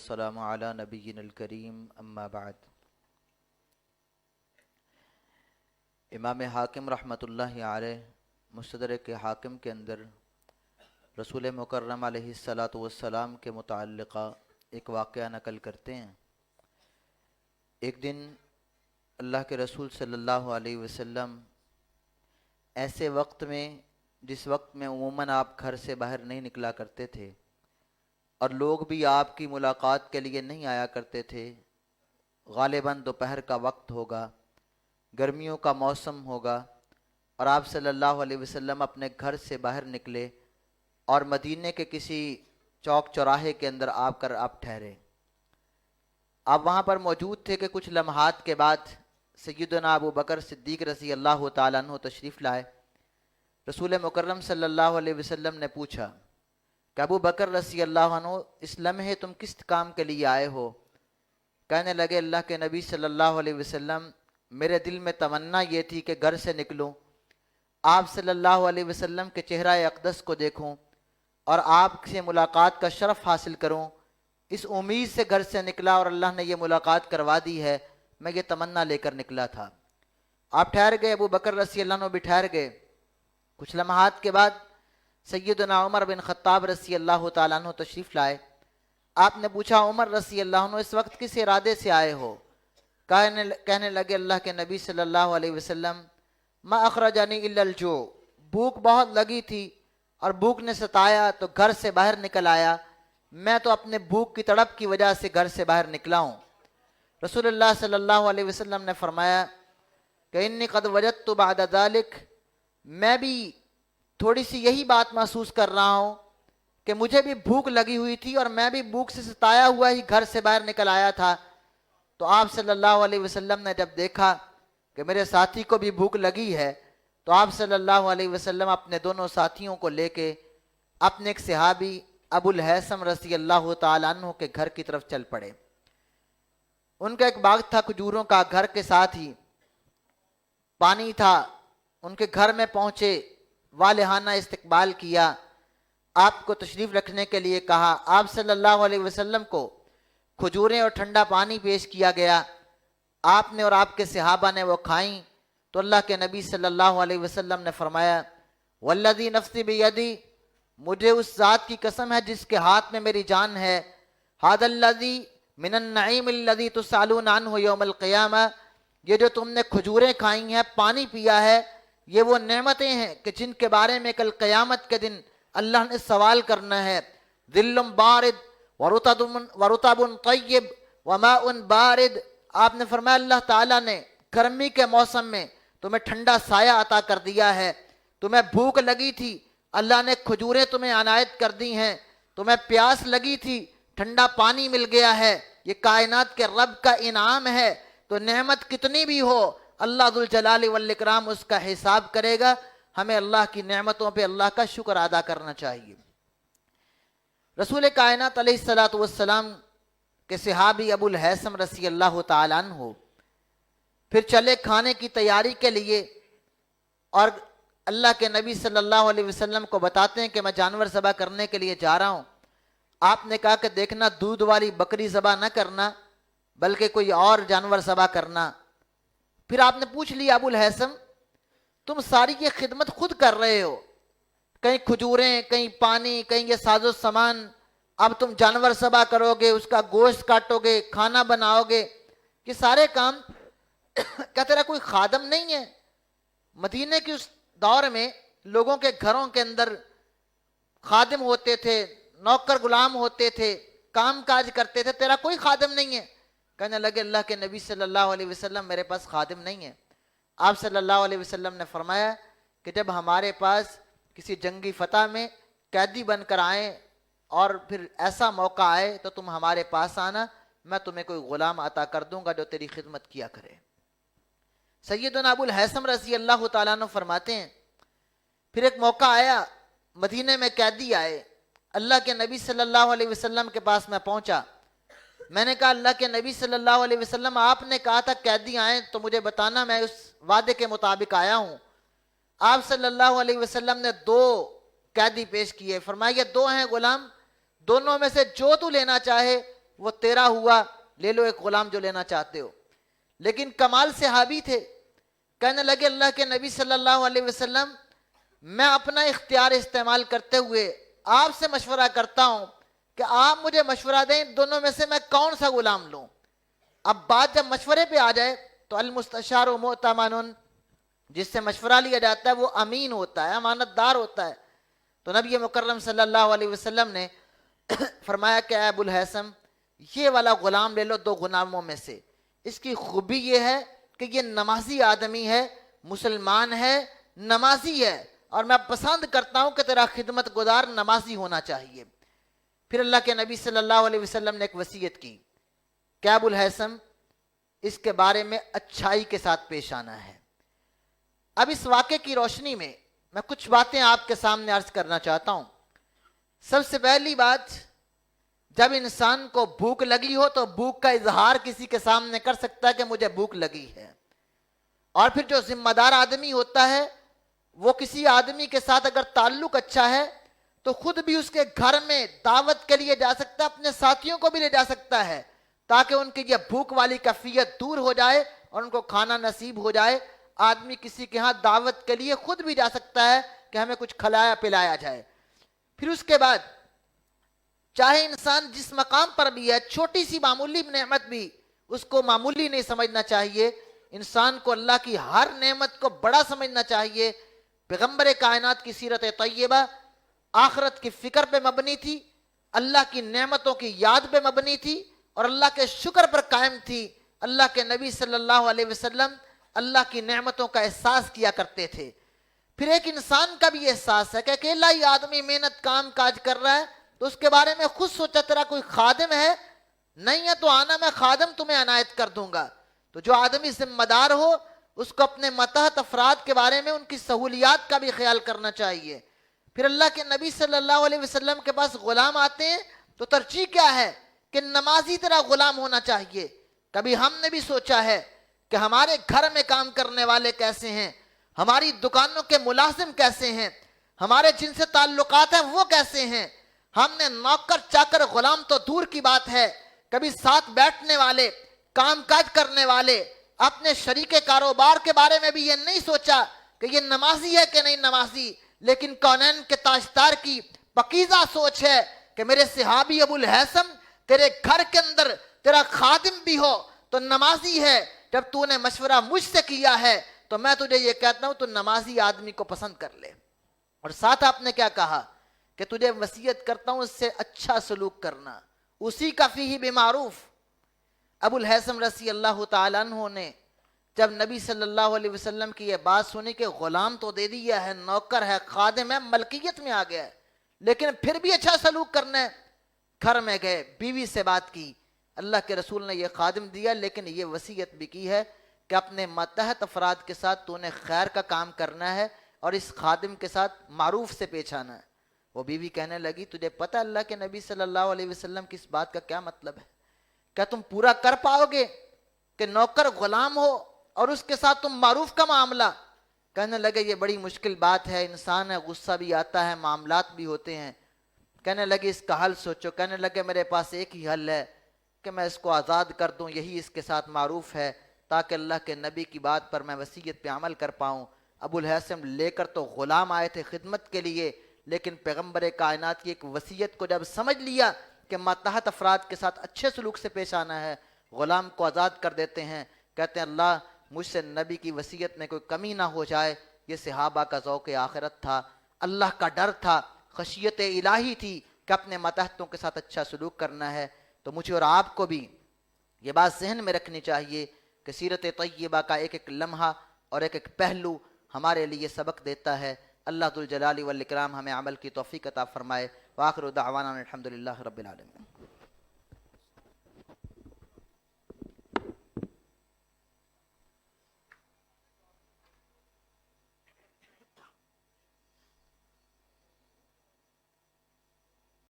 والسلام علی نبینا الکریم اما بعد۔ امام حاکم رحمۃ اللہ علیہ مستدرک حاکم کے اندر رسول مکرم علیہ الصلاۃ والسلام کے متعلقہ ایک واقعہ نقل کرتے ہیں۔ ایک دن اللہ کے رسول صلی اللہ علیہ وسلم ایسے وقت میں جس وقت میں عموماً آپ گھر سے باہر نہیں نکلا کرتے تھے اور لوگ بھی آپ کی ملاقات کے لیے نہیں آیا کرتے تھے، غالباً دوپہر کا وقت ہوگا، گرمیوں کا موسم ہوگا، اور آپ صلی اللہ علیہ وسلم اپنے گھر سے باہر نکلے اور مدینے کے کسی چوک چوراہے کے اندر آ کر آپ ٹھہرے۔ آپ وہاں پر موجود تھے کہ کچھ لمحات کے بعد سیدنا ابو بکر صدیق رضی اللہ تعالیٰ عنہ تشریف لائے۔ رسول مکرم صلی اللہ علیہ وسلم نے پوچھا کہ ابو بکر رضی اللہ عنہ اس لمحے تم کس کام کے لیے آئے ہو؟ کہنے لگے اللہ کے نبی صلی اللہ علیہ وسلم میرے دل میں تمنا یہ تھی کہ گھر سے نکلوں، آپ صلی اللہ علیہ وسلم کے چہرہ اقدس کو دیکھوں اور آپ سے ملاقات کا شرف حاصل کروں۔ اس امید سے گھر سے نکلا اور اللہ نے یہ ملاقات کروا دی ہے، میں یہ تمنا لے کر نکلا تھا۔ آپ ٹھہر گئے، ابو بکر رضی اللہ عنہ بھی ٹھہر گئے۔ کچھ لمحات کے بعد سیدنا عمر بن خطاب رضی اللہ تعالیٰ عنہ تشریف لائے۔ آپ نے پوچھا عمر رضی اللہ عنہ اس وقت کس ارادے سے آئے ہو؟ کہنے لگے اللہ کے نبی صلی اللہ علیہ وسلم ما اخرجنی الا الجوع، بھوک بہت لگی تھی اور بھوک نے ستایا تو گھر سے باہر نکل آیا، میں تو اپنے بھوک کی تڑپ کی وجہ سے گھر سے باہر نکلا ہوں۔ رسول اللہ صلی اللہ علیہ وسلم نے فرمایا کہ انی قد وجدت بعد ذلک، میں بھی تھوڑی سی یہی بات محسوس کر رہا ہوں کہ مجھے بھی بھوک لگی ہوئی تھی اور میں بھی بھوک سے ستایا ہوا ہی گھر سے باہر نکل آیا تھا۔ تو آپ صلی اللہ علیہ وسلم نے جب دیکھا کہ میرے ساتھی کو بھی بھوک لگی ہے تو آپ صلی اللہ علیہ وسلم اپنے دونوں ساتھیوں کو لے کے اپنے ایک صحابی ابو الہیثم رضی اللہ تعالیٰ عنہ کے گھر کی طرف چل پڑے۔ ان کا ایک باغ تھا کھجوروں کا، گھر کے ساتھ ہی پانی تھا۔ ان کے گھر میں پہنچے، والہانہ استقبال کیا، آپ کو تشریف رکھنے کے لیے کہا۔ آپ صلی اللہ علیہ وسلم کو کھجوریں اور ٹھنڈا پانی پیش کیا گیا، آپ نے اور آپ کے صحابہ نے وہ کھائیں تو اللہ کے نبی صلی اللہ علیہ وسلم نے فرمایا والذی نفسی بیدی، مجھے اس ذات کی قسم ہے جس کے ہاتھ میں میری جان ہے، ھذا الذی من النعیم الذی تسألون عنہ یوم القیامہ، یہ جو تم نے کھجوریں کھائی ہیں، پانی پیا ہے، یہ وہ نعمتیں ہیں کہ جن کے بارے میں کل قیامت کے دن اللہ نے سوال کرنا ہے۔ ظل بارد ورطب طیب وماء بارد، آپ نے فرمایا اللہ تعالیٰ نے گرمی کے موسم میں تمہیں ٹھنڈا سایہ عطا کر دیا ہے، تمہیں بھوک لگی تھی اللہ نے کھجوریں تمہیں عنایت کر دی ہیں، تمہیں پیاس لگی تھی ٹھنڈا پانی مل گیا ہے، یہ کائنات کے رب کا انعام ہے۔ تو نعمت کتنی بھی ہو اللہ ذوالجلال والاکرام اس کا حساب کرے گا، ہمیں اللہ کی نعمتوں پہ اللہ کا شکر ادا کرنا چاہیے۔ رسول کائنات علیہ الصلاۃ والسلام کے صحابی ابو الہیثم رضی اللہ تعالیٰ عنہ پھر چلے کھانے کی تیاری کے لیے، اور اللہ کے نبی صلی اللہ علیہ وسلم کو بتاتے ہیں کہ میں جانور ذبح کرنے کے لیے جا رہا ہوں۔ آپ نے کہا کہ دیکھنا دودھ والی بکری ذبح نہ کرنا بلکہ کوئی اور جانور ذبح کرنا۔ پھر آپ نے پوچھ لیا ابو الہیثم تم ساری یہ خدمت خود کر رہے ہو، کہیں کھجوریں، کہیں پانی، کہیں یہ ساز و سامان، اب تم جانور ذبح کرو گے، اس کا گوشت کاٹو گے، کھانا بناؤ گے، یہ سارے کام کیا تیرا کوئی خادم نہیں ہے؟ مدینے کے اس دور میں لوگوں کے گھروں کے اندر خادم ہوتے تھے، نوکر غلام ہوتے تھے، کام کاج کرتے تھے، تیرا کوئی خادم نہیں ہے؟ کہنے لگے اللہ کے نبی صلی اللہ علیہ وسلم میرے پاس خادم نہیں ہے۔ آپ صلی اللہ علیہ وسلم نے فرمایا کہ جب ہمارے پاس کسی جنگی فتح میں قیدی بن کر آئیں اور پھر ایسا موقع آئے تو تم ہمارے پاس آنا، میں تمہیں کوئی غلام عطا کر دوں گا جو تیری خدمت کیا کرے۔ سیدنا ابو الہیثم رضی اللہ تعالیٰ عنہ فرماتے ہیں پھر ایک موقع آیا، مدینے میں قیدی آئے، اللہ کے نبی صلی اللہ علیہ وسلم کے پاس میں پہنچا، میں نے کہا اللہ کے نبی صلی اللہ علیہ وسلم آپ نے کہا تھا قیدی آئیں تو مجھے بتانا، میں اس وعدے کے مطابق آیا ہوں۔ آپ صلی اللہ علیہ وسلم نے 2 قیدی پیش کیے، فرمایا یہ 2 ہیں غلام، دونوں میں سے جو تو لینا چاہے وہ تیرا ہوا، لے لو ایک غلام جو لینا چاہتے ہو۔ لیکن کمال صحابی تھے، کہنے لگے اللہ کے نبی صلی اللہ علیہ وسلم میں اپنا اختیار استعمال کرتے ہوئے آپ سے مشورہ کرتا ہوں کہ آپ مجھے مشورہ دیں دونوں میں سے میں کون سا غلام لوں۔ اب بات جب مشورے پہ آ جائے تو المستشار مؤتمن، جس سے مشورہ لیا جاتا ہے وہ امین ہوتا ہے، امانت دار ہوتا ہے۔ تو نبی مکرم صلی اللہ علیہ وسلم نے فرمایا کہ اے ابو الحیثم یہ والا غلام لے لو دو غلاموں میں سے، اس کی خوبی یہ ہے کہ یہ نمازی آدمی ہے، مسلمان ہے، نمازی ہے، اور میں پسند کرتا ہوں کہ تیرا خدمت گزار نمازی ہونا چاہیے۔ پھر اللہ کے نبی صلی اللہ علیہ وسلم نے ایک وصیت کی کہ ابو الحیثم اس کے بارے میں اچھائی کے ساتھ پیش آنا ہے۔ اب اس واقعے کی روشنی میں میں کچھ باتیں آپ کے سامنے عرض کرنا چاہتا ہوں۔ سب سے پہلی بات، جب انسان کو بھوک لگی ہو تو بھوک کا اظہار کسی کے سامنے کر سکتا ہے کہ مجھے بھوک لگی ہے، اور پھر جو ذمہ دار آدمی ہوتا ہے وہ کسی آدمی کے ساتھ اگر تعلق اچھا ہے تو خود بھی اس کے گھر میں دعوت کے لیے جا سکتا ہے، اپنے ساتھیوں کو بھی لے جا سکتا ہے تاکہ ان کی یہ بھوک والی کیفیت دور ہو جائے اور ان کو کھانا نصیب ہو جائے۔ آدمی کسی کے ہاں دعوت کے لیے خود بھی جا سکتا ہے کہ ہمیں کچھ کھلایا پلایا جائے۔ پھر اس کے بعد چاہے انسان جس مقام پر بھی ہے، چھوٹی سی معمولی نعمت بھی اس کو معمولی نہیں سمجھنا چاہیے، انسان کو اللہ کی ہر نعمت کو بڑا سمجھنا چاہیے۔ پیغمبر کائنات کی سیرت طیبہ آخرت کی فکر پہ مبنی تھی، اللہ کی نعمتوں کی یاد پہ مبنی تھی اور اللہ کے شکر پر قائم تھی۔ اللہ کے نبی صلی اللہ علیہ وسلم اللہ کی نعمتوں کا احساس کیا کرتے تھے۔ پھر ایک انسان کا بھی احساس ہے کہ اکیلا ہی آدمی محنت کام کاج کر رہا ہے تو اس کے بارے میں خود سوچا تیرا کوئی خادم ہے، نہیں ہے تو آنا، میں خادم تمہیں عنایت کر دوں گا۔ تو جو آدمی ذمہ دار ہو اس کو اپنے ماتحت افراد کے بارے میں ان کی سہولیات کا بھی خیال کرنا چاہیے۔ پھر اللہ کے نبی صلی اللہ علیہ وسلم کے پاس غلام آتے ہیں تو ترجیح کیا ہے کہ نمازی تیرا غلام ہونا چاہیے۔ کبھی ہم نے بھی سوچا ہے کہ ہمارے گھر میں کام کرنے والے کیسے ہیں، ہماری دکانوں کے ملازم کیسے ہیں، ہمارے جن سے تعلقات ہیں وہ کیسے ہیں۔ ہم نے نوکر چاکر غلام تو دور کی بات ہے، کبھی ساتھ بیٹھنے والے، کام کاج کرنے والے، اپنے شریک کاروبار کے بارے میں بھی یہ نہیں سوچا کہ یہ نمازی ہے کہ نہیں نمازی، لیکن کونین کے تاجدار کی پاکیزہ سوچ ہے کہ میرے صحابی ابو الحیثم تیرے گھر کے اندر تیرا خادم بھی ہو تو نمازی ہے، جب تو نے مشورہ مجھ سے کیا ہے تو میں تجھے یہ کہتا ہوں تو نمازی آدمی کو پسند کر لے۔ اور ساتھ آپ نے کیا کہا کہ تجھے وصیت کرتا ہوں اس سے اچھا سلوک کرنا، اسی کا فیہ بمعروف۔ ابو الحیثم رضی اللہ تعالیٰ عنہ نے جب نبی صلی اللہ علیہ وسلم کی یہ بات سنی کہ غلام تو دے دیا ہے، نوکر ہے، خادم ہے، ملکیت میں آ گیا ہے، لیکن پھر بھی اچھا سلوک کرنا ہے، گھر میں گئے، بیوی سے بات کی، اللہ کے رسول نے یہ خادم دیا لیکن یہ وصیت بھی کی ہے کہ اپنے ماتحت افراد کے ساتھ تو نے خیر کا کام کرنا ہے اور اس خادم کے ساتھ معروف سے پیش آنا ہے۔ وہ بیوی کہنے لگی تجھے پتہ اللہ کے نبی صلی اللہ علیہ وسلم کی اس بات کا کیا مطلب ہے؟ کیا تم پورا کر پاؤ گے کہ نوکر غلام ہو اور اس کے ساتھ تم معروف کا معاملہ؟ کہنے لگے یہ بڑی مشکل بات ہے، انسان ہے، غصہ بھی آتا ہے، معاملات بھی ہوتے ہیں۔ کہنے لگے اس کا حل سوچو۔ کہنے لگے میرے پاس ایک ہی حل ہے کہ میں اس کو آزاد کر دوں، یہی اس کے ساتھ معروف ہے تاکہ اللہ کے نبی کی بات پر میں وصیت پہ عمل کر پاؤں۔ ابو الحیثم لے کر تو غلام آئے تھے خدمت کے لیے، لیکن پیغمبر کائنات کی ایک وصیت کو جب سمجھ لیا کہ ماتحت افراد کے ساتھ اچھے سلوک سے پیش آنا ہے، غلام کو آزاد کر دیتے ہیں۔ کہتے ہیں اللہ مجھ سے نبی کی وصیت میں کوئی کمی نہ ہو جائے۔ یہ صحابہ کا ذوق آخرت تھا، اللہ کا ڈر تھا، خشیت الہی تھی کہ اپنے ماتحتوں کے ساتھ اچھا سلوک کرنا ہے۔ تو مجھے اور آپ کو بھی یہ بات ذہن میں رکھنی چاہیے کہ سیرت طیبہ کا ایک ایک لمحہ اور ایک ایک پہلو ہمارے لیے سبق دیتا ہے۔ اللہ ذوالجلال والاکرام ہمیں عمل کی توفیق عطا فرمائے۔ وآخر دعوانا الحمدللہ رب العالمین۔